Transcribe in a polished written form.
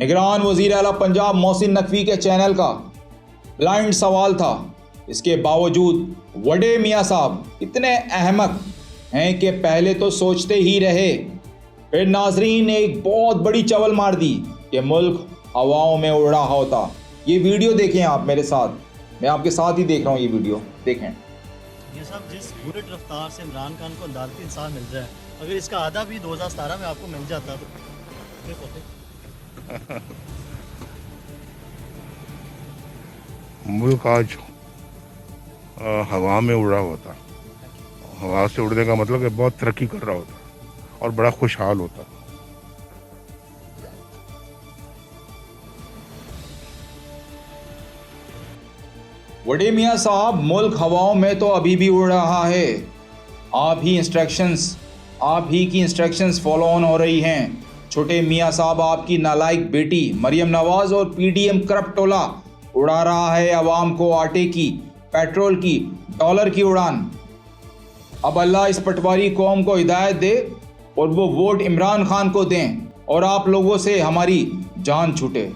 निगरान वज़ीर आला पंजाब मोहसिन नकवी के चैनल का ब्लाइंड सवाल था। इसके बावजूद वडे मियाँ साहब इतने अहमक हैं कि पहले तो सोचते ही रहे, फिर नाजरीन ने एक बहुत बड़ी चवल मार दी कि मुल्क हवाओं में उड़ रहा होता। ये वीडियो देखें आप मेरे साथ, मैं आपके साथ ही देख रहा हूँ। ये वीडियो देखें। ये सब जिस बुलेट रफ्तार से इमरान खान को अदालती इंसाफ मिल रहा है, अगर इसका आधा भी 2017 में आपको मिल जाता तो फिर होते। मुल्क आज हवा में उड़ रहा होता। हवा से उड़ने का मतलब है बहुत तरक्की कर रहा होता और बड़ा खुशहाल होता। वडे मियाँ साहब, मुल्क हवाओं में तो अभी भी उड़ रहा है। आप ही की इंस्ट्रक्शंस फॉलो ऑन हो रही हैं। छोटे मियाँ साहब, आपकी नालायक बेटी मरियम नवाज और पीडीएम करप्ट टोला उड़ा रहा है अवाम को आटे की, पेट्रोल की, डॉलर की उड़ान। अब अल्लाह इस पटवारी कौम को हिदायत दे और वो वोट इमरान खान को दें और आप लोगों से हमारी जान छूटे।